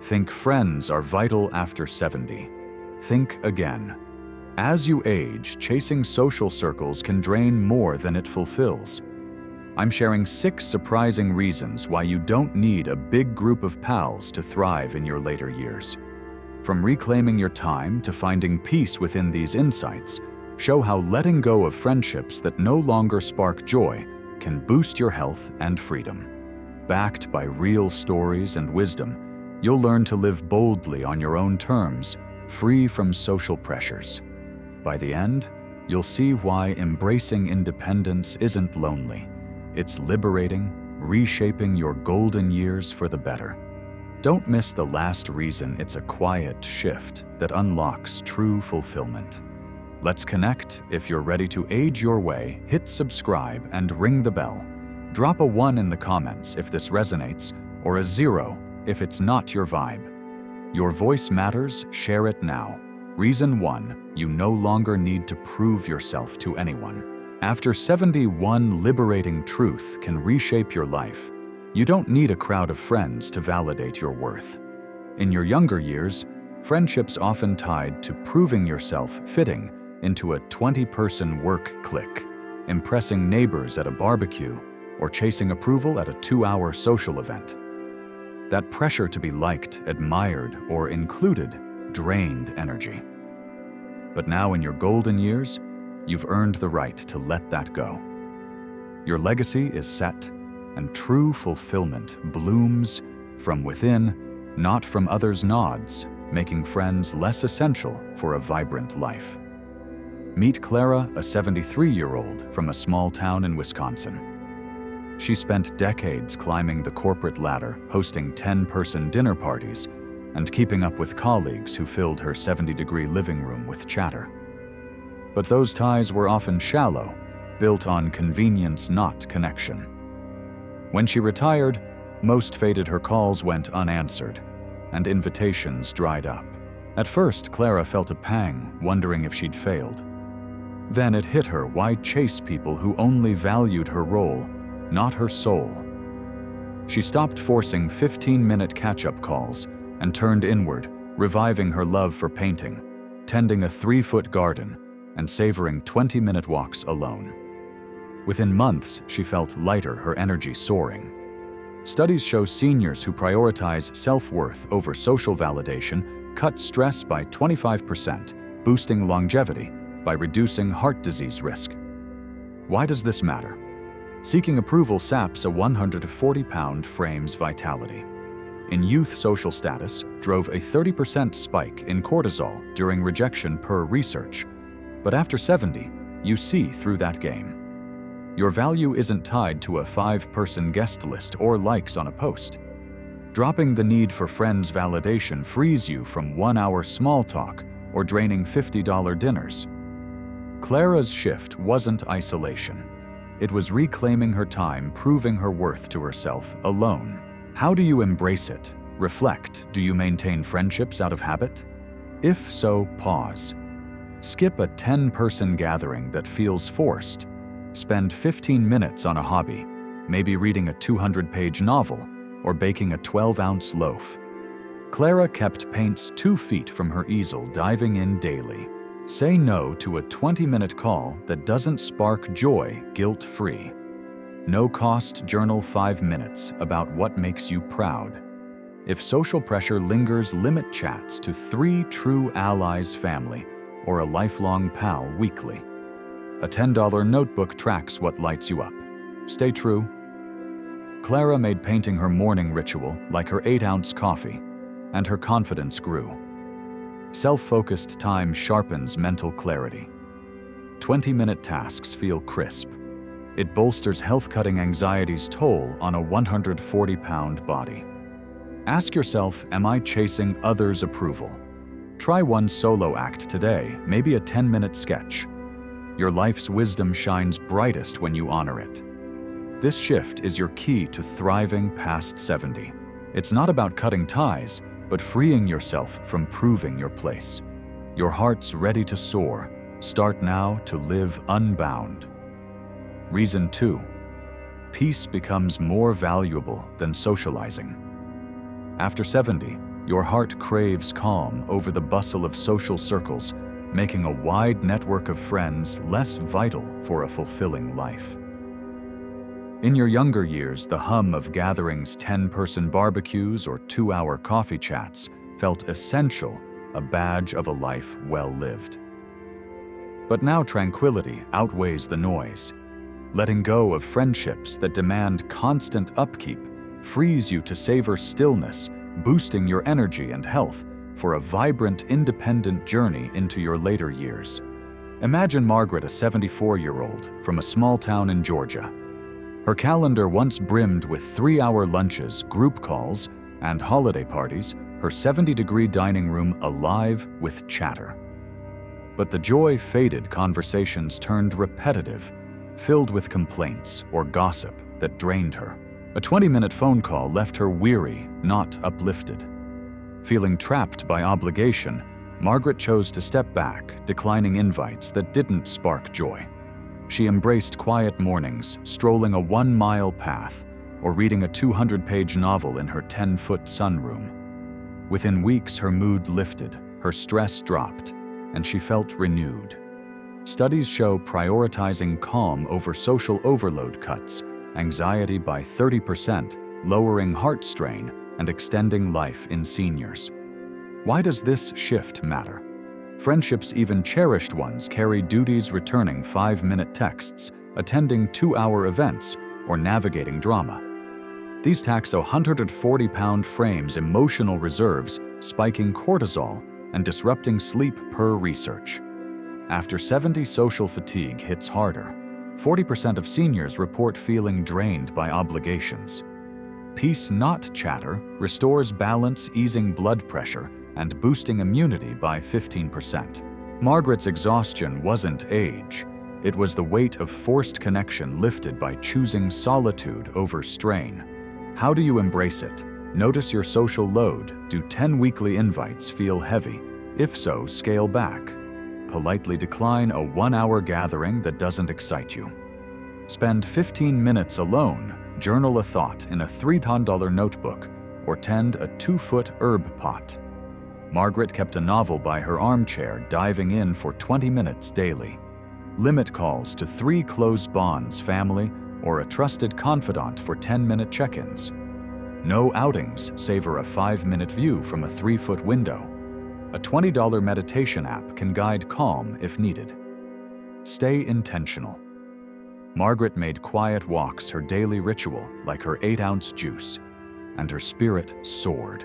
Think friends are vital after 70. Think again. As you age, chasing social circles can drain more than it fulfills. I'm sharing 6 surprising reasons why you don't need a big group of pals to thrive in your later years. From reclaiming your time to finding peace within these insights, show how letting go of friendships that no longer spark joy can boost your health and freedom. Backed by real stories and wisdom, you'll learn to live boldly on your own terms, free from social pressures. By the end, you'll see why embracing independence isn't lonely. It's liberating, reshaping your golden years for the better. Don't miss the last reason it's a quiet shift that unlocks true fulfillment. Let's connect. If you're ready to age your way, hit subscribe and ring the bell. Drop a 1 in the comments if this resonates, or a 0 if it's not your vibe. Your voice matters, share it now. Reason 1, you no longer need to prove yourself to anyone. After 71, liberating truth can reshape your life. You don't need a crowd of friends to validate your worth. In your younger years, friendships often tied to proving yourself fitting into a 20-person work clique, impressing neighbors at a barbecue, or chasing approval at a 2-hour social event. That pressure to be liked, admired, or included drained energy. But now in your golden years, you've earned the right to let that go. Your legacy is set, and true fulfillment blooms from within, not from others' nods, making friends less essential for a vibrant life. Meet Clara, a 73-year-old from a small town in Wisconsin. She spent decades climbing the corporate ladder, hosting 10-person dinner parties, and keeping up with colleagues who filled her 70-degree living room with chatter. But those ties were often shallow, built on convenience, not connection. When she retired, most faded her calls went unanswered, and invitations dried up. At first, Clara felt a pang, wondering if she'd failed. Then it hit her why chase people who only valued her role, not her soul. She stopped forcing 15-minute catch-up calls and turned inward, reviving her love for painting, tending a 3-foot garden, and savoring 20-minute walks alone. Within months, she felt lighter, her energy soaring. Studies show seniors who prioritize self-worth over social validation cut stress by 25%, boosting longevity by reducing heart disease risk. Why does this matter? Seeking approval saps a 140-pound frame's vitality. In youth, social status drove a 30% spike in cortisol during rejection per research. But after 70, you see through that game. Your value isn't tied to a 5-person guest list or likes on a post. Dropping the need for friends' validation frees you from 1-hour small talk or draining $50 dinners. Clara's shift wasn't isolation. It was reclaiming her time, proving her worth to herself alone. How do you embrace it? Reflect. Do you maintain friendships out of habit? If so, pause. Skip a 10-person gathering that feels forced. Spend 15 minutes on a hobby, maybe reading a 200-page novel or baking a 12-ounce loaf. Clara kept paints 2 feet from her easel, diving in daily. Say no to a 20-minute call that doesn't spark joy, guilt-free. No-cost journal 5 minutes about what makes you proud. If social pressure lingers, limit chats to 3 true allies, family, or a lifelong pal weekly. A $10 notebook tracks what lights you up. Stay true. Clara made painting her morning ritual like her 8-ounce coffee, and her confidence grew. Self-focused time sharpens mental clarity. 20-minute tasks feel crisp. It bolsters health-cutting anxiety's toll on a 140-pound body. Ask yourself, am I chasing others' approval? Try one solo act today, maybe a 10-minute sketch. Your life's wisdom shines brightest when you honor it. This shift is your key to thriving past 70. It's not about cutting ties, but freeing yourself from proving your place. Your heart's ready to soar. Start now to live unbound. Reason 2. Peace becomes more valuable than socializing. After 70, Your heart craves calm over the bustle of social circles, making a wide network of friends less vital for a fulfilling life. In your younger years, the hum of gatherings, 10-person barbecues, or 2-hour coffee chats felt essential, a badge of a life well lived. But now tranquility outweighs the noise. Letting go of friendships that demand constant upkeep frees you to savor stillness, boosting your energy and health for a vibrant, independent journey into your later years. Imagine Margaret, a 74-year-old from a small town in Georgia. Her calendar once brimmed with 3-hour lunches, group calls, and holiday parties, her 70-degree dining room alive with chatter. But the joy faded, conversations turned repetitive, filled with complaints or gossip that drained her. A 20-minute phone call left her weary, not uplifted. Feeling trapped by obligation, Margaret chose to step back, declining invites that didn't spark joy. She embraced quiet mornings, strolling a 1-mile path, or reading a 200-page novel in her 10-foot sunroom. Within weeks, her mood lifted, her stress dropped, and she felt renewed. Studies show prioritizing calm over social overload cuts anxiety by 30%, lowering heart strain, and extending life in seniors. Why does this shift matter? Friendships, even cherished ones, carry duties, returning 5-minute texts, attending 2-hour events, or navigating drama. These tax 140-pound frames emotional reserves, spiking cortisol and disrupting sleep per research. After 70, social fatigue hits harder. 40% of seniors report feeling drained by obligations. Peace, not chatter, restores balance, easing blood pressure and boosting immunity by 15%. Margaret's exhaustion wasn't age. It was the weight of forced connection lifted by choosing solitude over strain. How do you embrace it? Notice your social load. Do 10 weekly invites feel heavy? If so, scale back. Politely decline a 1-hour gathering that doesn't excite you. Spend 15 minutes alone, journal a thought in a $3 notebook, or tend a 2-foot herb pot. Margaret kept a novel by her armchair, diving in for 20 minutes daily. Limit calls to 3 close bonds, family, or a trusted confidant for 10-minute check-ins. No outings, savor a 5-minute view from a 3-foot window. A $20 meditation app can guide calm if needed. Stay intentional. Margaret made quiet walks her daily ritual, like her 8-ounce juice, and her spirit soared.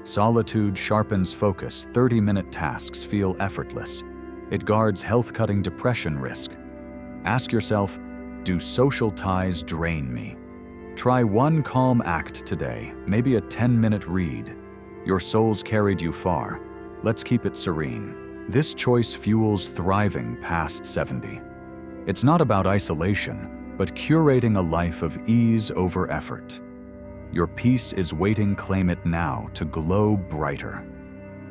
Solitude sharpens focus. 30-minute tasks feel effortless. It guards health-cutting depression risk. Ask yourself, do social ties drain me? Try one calm act today, maybe a 10-minute read. Your soul's carried you far. Let's keep it serene. This choice fuels thriving past 70. It's not about isolation, but curating a life of ease over effort. Your peace is waiting. Claim it now to glow brighter.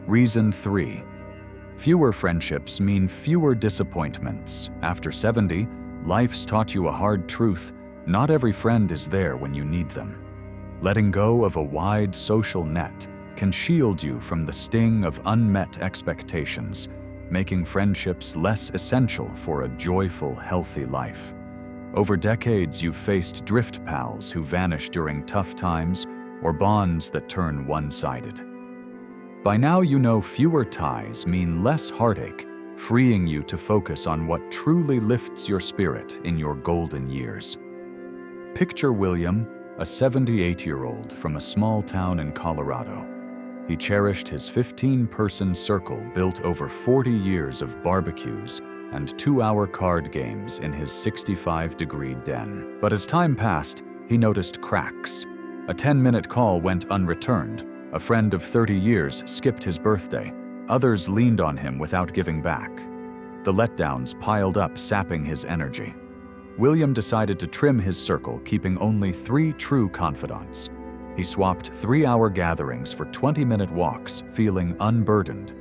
Reason 3. Fewer friendships mean fewer disappointments. After 70, life's taught you a hard truth. Not every friend is there when you need them. Letting go of a wide social net can shield you from the sting of unmet expectations, making friendships less essential for a joyful, healthy life. Over decades, you've faced drift pals who vanish during tough times or bonds that turn one-sided. By now, you know fewer ties mean less heartache, freeing you to focus on what truly lifts your spirit in your golden years. Picture William, a 78-year-old from a small town in Colorado. He cherished his 15-person circle built over 40 years of barbecues and 2-hour card games in his 65-degree den. But as time passed, he noticed cracks. A 10-minute call went unreturned. A friend of 30 years skipped his birthday. Others leaned on him without giving back. The letdowns piled up, sapping his energy. William decided to trim his circle, keeping only 3 true confidants. He swapped 3-hour gatherings for 20-minute walks, feeling unburdened.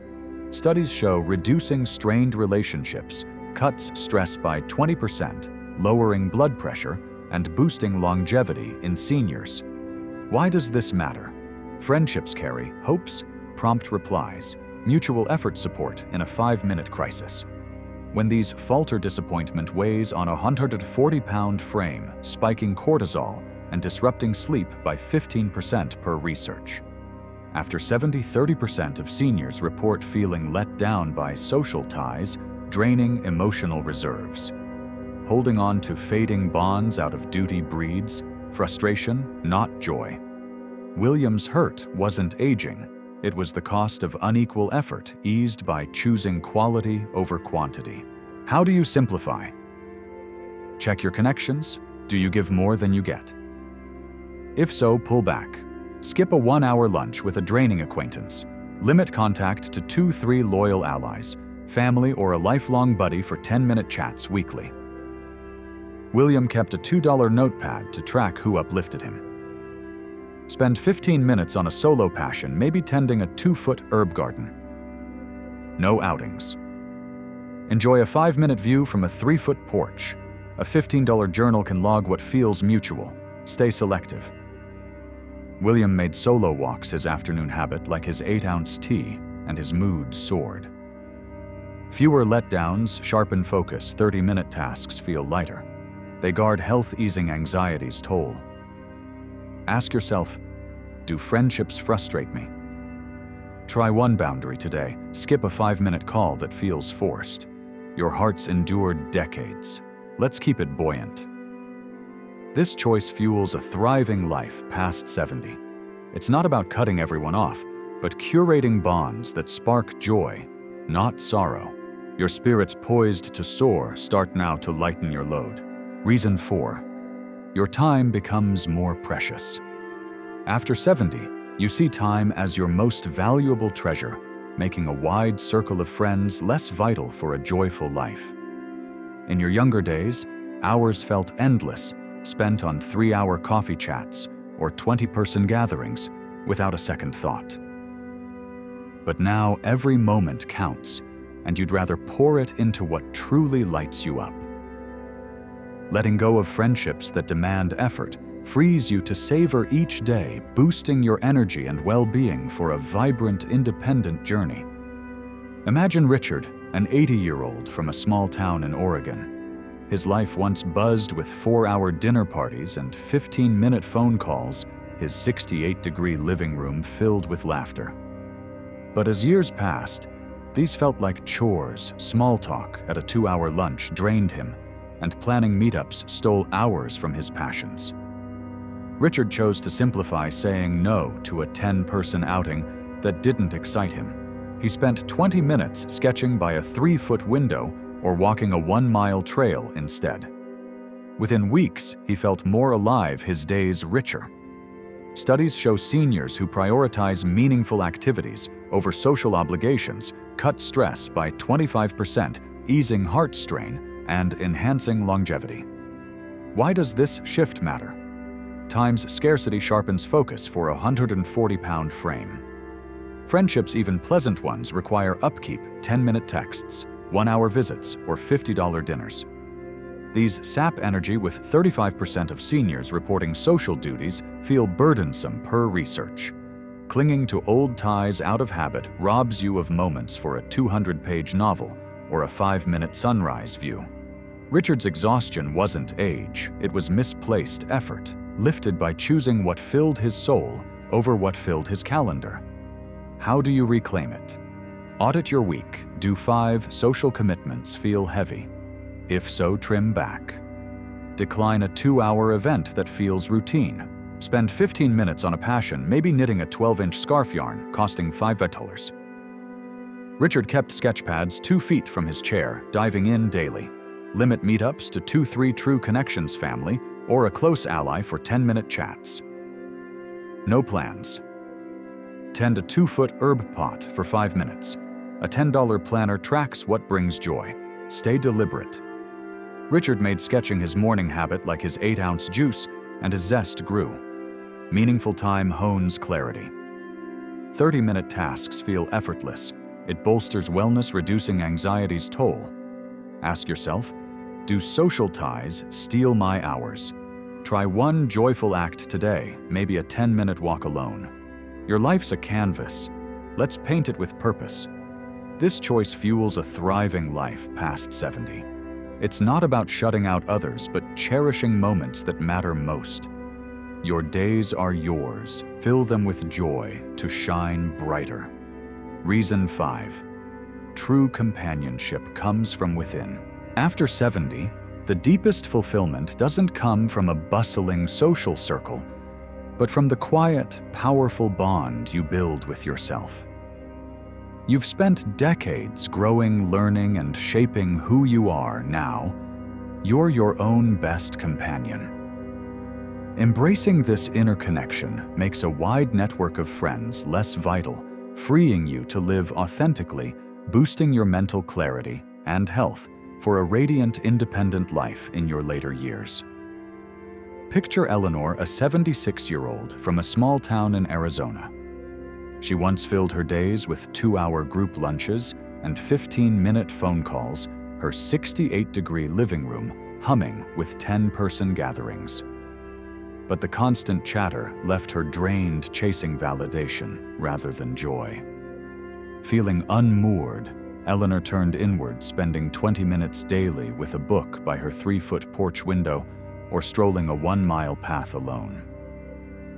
Studies show reducing strained relationships cuts stress by 20%, lowering blood pressure, and boosting longevity in seniors. Why does this matter? Friendships carry hopes, prompt replies, mutual effort support in a 5-minute crisis. When these falter, disappointment weighs on a 140-pound frame, spiking cortisol and disrupting sleep by 15% per research. After 30% of seniors report feeling let down by social ties, draining emotional reserves. Holding on to fading bonds out of duty breeds frustration, not joy. William's hurt wasn't aging. It was the cost of unequal effort eased by choosing quality over quantity. How do you simplify? Check your connections. Do you give more than you get? If so, pull back. Skip a 1-hour lunch with a draining acquaintance. Limit contact to 2-3 loyal allies, family, or a lifelong buddy for 10-minute chats weekly. William kept a $2 notepad to track who uplifted him. Spend 15 minutes on a solo passion, maybe tending a 2-foot herb garden. No outings. Enjoy a 5-minute view from a 3-foot porch. A $15 journal can log what feels mutual. Stay selective. William made solo walks his afternoon habit, like his 8-ounce tea, and his mood soared. Fewer letdowns sharpen focus. 30-minute tasks feel lighter. They guard health-easing anxiety's toll. Ask yourself, do friendships frustrate me? Try one boundary today. Skip a 5-minute call that feels forced. Your heart's endured decades. Let's keep it buoyant. This choice fuels a thriving life past 70. It's not about cutting everyone off, but curating bonds that spark joy, not sorrow. Your spirit's poised to soar. Start now to lighten your load. Reason 4. Your time becomes more precious. After 70, you see time as your most valuable treasure, making a wide circle of friends less vital for a joyful life. In your younger days, hours felt endless, spent on 3-hour coffee chats or 20-person gatherings without a second thought. But now every moment counts, and you'd rather pour it into what truly lights you up. Letting go of friendships that demand effort frees you to savor each day, boosting your energy and well-being for a vibrant, independent journey. Imagine Richard, an 80-year-old from a small town in Oregon. His life once buzzed with 4-hour dinner parties and 15-minute phone calls, his 68-degree living room filled with laughter. But as years passed, these felt like chores. Small talk at a 2-hour lunch drained him, and planning meetups stole hours from his passions. Richard chose to simplify, saying no to a 10-person outing that didn't excite him. He spent 20 minutes sketching by a 3-foot window or walking a 1-mile trail instead. Within weeks, he felt more alive, his days richer. Studies show seniors who prioritize meaningful activities over social obligations cut stress by 25%, easing heart strain and enhancing longevity. Why does this shift matter? Time's scarcity sharpens focus for a 140-pound frame. Friendships, even pleasant ones, require upkeep, 10-minute texts, 1-hour visits, or $50 dinners. These sap energy, with 35% of seniors reporting social duties feel burdensome per research. Clinging to old ties out of habit robs you of moments for a 200-page novel or a 5-minute sunrise view. Richard's exhaustion wasn't age, it was misplaced effort, lifted by choosing what filled his soul over what filled his calendar. How do you reclaim it? Audit your week. Do 5 social commitments feel heavy? If so, trim back. Decline a 2-hour event that feels routine. Spend 15 minutes on a passion, maybe knitting a 12-inch scarf yarn, costing $5. Richard kept sketchpads 2 feet from his chair, diving in daily. Limit meetups to 2-3 true connections, family, or a close ally for 10-minute chats. No plans. Tend a 2-foot herb pot for 5 minutes. A $10 planner tracks what brings joy. Stay deliberate. Richard made sketching his morning habit, like his 8-ounce juice, and his zest grew. Meaningful time hones clarity. 30-minute tasks feel effortless. It bolsters wellness, reducing anxiety's toll. Ask yourself, do social ties steal my hours? Try one joyful act today, maybe a 10-minute walk alone. Your life's a canvas. Let's paint it with purpose. This choice fuels a thriving life past 70. It's not about shutting out others, but cherishing moments that matter most. Your days are yours. Fill them with joy to shine brighter. Reason 5. True companionship comes from within. After 70, the deepest fulfillment doesn't come from a bustling social circle, but from the quiet, powerful bond you build with yourself. You've spent decades growing, learning, and shaping who you are now. You're your own best companion. Embracing this inner connection makes a wide network of friends less vital, freeing you to live authentically, boosting your mental clarity and health for a radiant, independent life in your later years. Picture Eleanor, a 76-year-old from a small town in Arizona. She once filled her days with 2-hour group lunches and 15-minute phone calls, her 68-degree living room humming with 10-person gatherings. But the constant chatter left her drained, chasing validation rather than joy. Feeling unmoored, Eleanor turned inward, spending 20 minutes daily with a book by her 3-foot porch window or strolling a 1-mile path alone.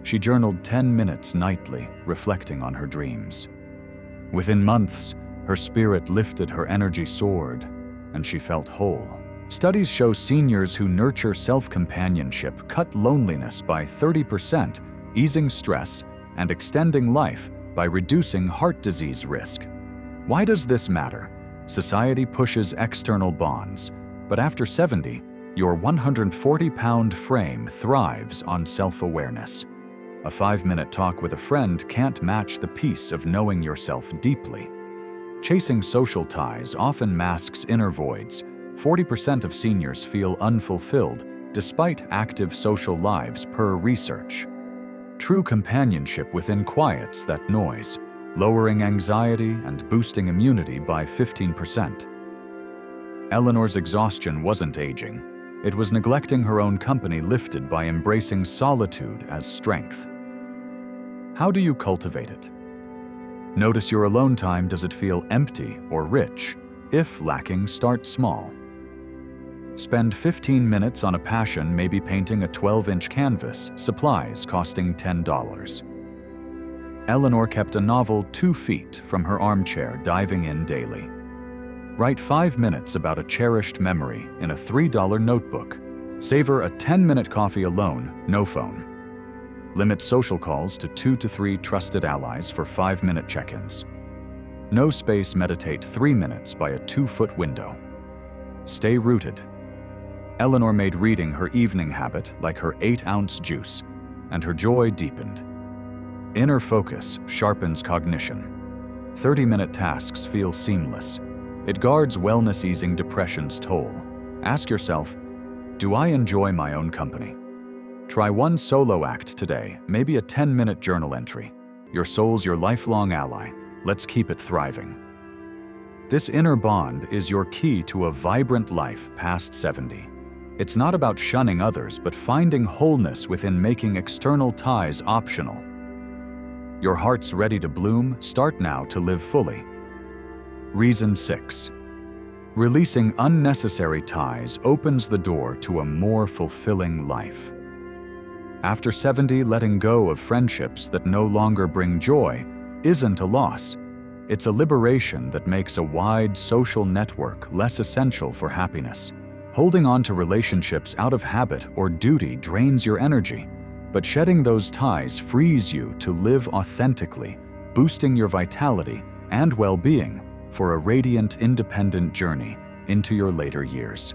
She journaled 10 minutes nightly, reflecting on her dreams. Within months, her spirit lifted, her energy soared, and she felt whole. Studies show seniors who nurture self-companionship cut loneliness by 30%, easing stress and extending life by reducing heart disease risk. Why does this matter? Society pushes external bonds, but after 70, your 140-pound frame thrives on self-awareness. A 5-minute talk with a friend can't match the peace of knowing yourself deeply. Chasing social ties often masks inner voids. 40% of seniors feel unfulfilled despite active social lives per research. True companionship within quiets that noise, lowering anxiety and boosting immunity by 15%. Eleanor's exhaustion wasn't aging. It was neglecting her own company, lifted by embracing solitude as strength. How do you cultivate it? Notice your alone time. Does it feel empty or rich? If lacking, start small. Spend 15 minutes on a passion, maybe painting a 12-inch canvas, supplies costing $10. Eleanor kept a novel 2 feet from her armchair, diving in daily. Write 5 minutes about a cherished memory in a $3 notebook. Savor a 10-minute coffee alone, no phone. Limit social calls to 2 to 3 trusted allies for 5-minute check-ins. No space, meditate 3 minutes by a 2-foot window. Stay rooted. Eleanor made reading her evening habit, like her 8-ounce juice, and her joy deepened. Inner focus sharpens cognition. 30-minute tasks feel seamless. It guards wellness, easing depression's toll. Ask yourself, do I enjoy my own company? Try one solo act today, maybe a 10-minute journal entry. Your soul's your lifelong ally. Let's keep it thriving. This inner bond is your key to a vibrant life past 70. It's not about shunning others, but finding wholeness within, making external ties optional. Your heart's ready to bloom. Start now to live fully. Reason 6. Releasing unnecessary ties opens the door to a more fulfilling life. After 70, letting go of friendships that no longer bring joy isn't a loss. It's a liberation that makes a wide social network less essential for happiness. Holding on to relationships out of habit or duty drains your energy, but shedding those ties frees you to live authentically, boosting your vitality and well-being for a radiant, independent journey into your later years.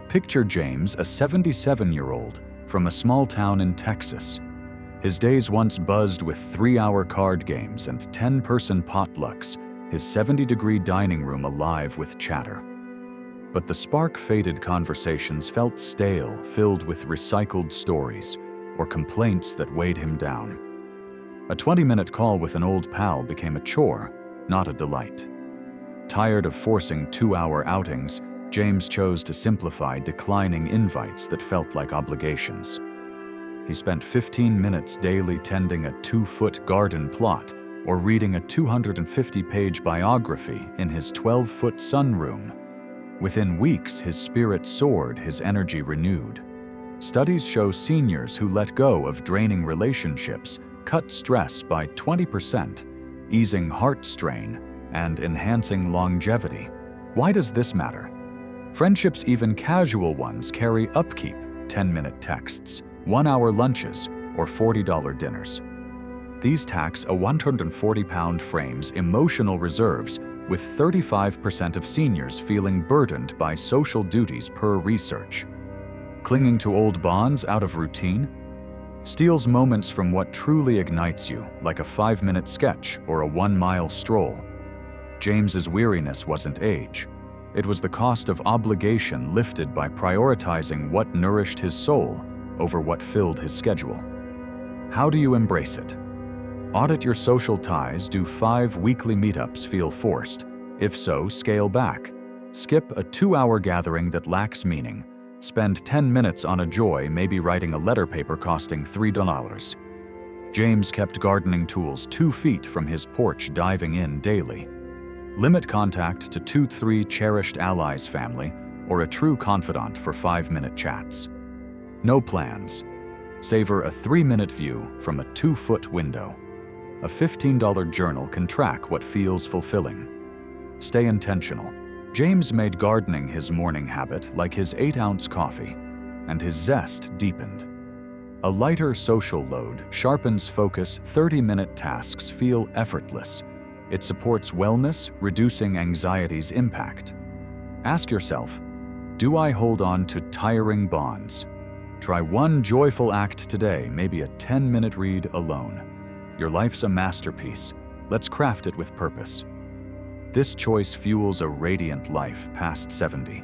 Picture James, a 77-year-old from a small town in Texas. His days once buzzed with 3-hour card games and 10-person potlucks, his 70-degree dining room alive with chatter. But the spark faded. Conversations felt stale, filled with recycled stories or complaints that weighed him down. A 20-minute call with an old pal became a chore, not a delight. Tired of forcing 2-hour outings, James chose to simplify, declining invites that felt like obligations. He spent 15 minutes daily tending a 2-foot garden plot or reading a 250-page biography in his 12-foot sunroom. Within weeks, his spirit soared, his energy renewed. Studies show seniors who let go of draining relationships cut stress by 20%, easing heart strain and enhancing longevity. Why does this matter? Friendships, even casual ones, carry upkeep: 10-minute texts, 1-hour lunches, or $40 dinners. These tax a 140-pound frame's emotional reserves, with 35% of seniors feeling burdened by social duties per research. Clinging to old bonds out of routine steals moments from what truly ignites you, like a 5-minute sketch or a 1-mile stroll. James's weariness wasn't age. It was the cost of obligation lifted by prioritizing what nourished his soul over what filled his schedule. How do you embrace it? Audit your social ties. Do 5 weekly meetups feel forced? If so, scale back. Skip a 2-hour gathering that lacks meaning. Spend 10 minutes on a joy, maybe writing a letter paper costing $3. James kept gardening tools 2 feet from his porch, diving in daily. Limit contact to 2-3 cherished allies, family, or a true confidant for 5-minute chats. No plans. Savor a 3-minute view from a 2-foot window. A $15 journal can track what feels fulfilling. Stay intentional. James made gardening his morning habit, like his 8-ounce coffee, and his zest deepened. A lighter social load sharpens focus. 30-minute tasks feel effortless. It supports wellness, reducing anxiety's impact. Ask yourself, do I hold on to tiring bonds? Try one joyful act today, maybe a 10-minute read alone. Your life's a masterpiece. Let's craft it with purpose. This choice fuels a radiant life past 70.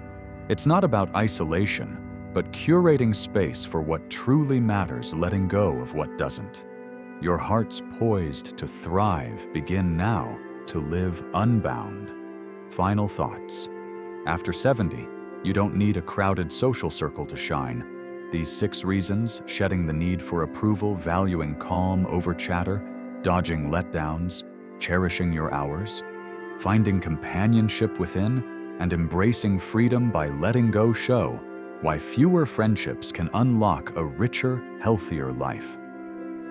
It's not about isolation, but curating space for what truly matters, letting go of what doesn't. Your heart's poised to thrive. Begin now to live unbound. Final thoughts. After 70, you don't need a crowded social circle to shine. These 6 reasons: shedding the need for approval, valuing calm over chatter, dodging letdowns, cherishing your hours, finding companionship within, and embracing freedom by letting go, show why fewer friendships can unlock a richer, healthier life.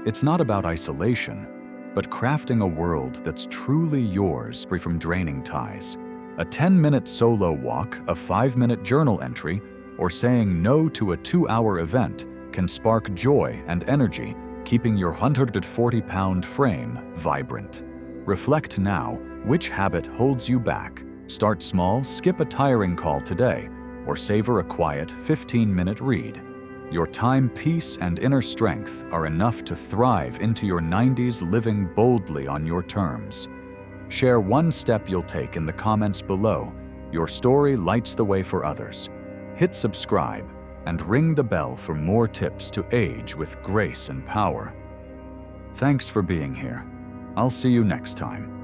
It's not about isolation, but crafting a world that's truly yours, free from draining ties. A 10-minute solo walk, a 5-minute journal entry, or saying no to a 2-hour event can spark joy and energy, keeping your 140-pound frame vibrant. Reflect now. Which habit holds you back? Start small, skip a tiring call today, or savor a quiet 15-minute read. Your time, peace, and inner strength are enough to thrive into your 90s, living boldly on your terms. Share one step you'll take in the comments below. Your story lights the way for others. Hit subscribe and ring the bell for more tips to age with grace and power. Thanks for being here. I'll see you next time.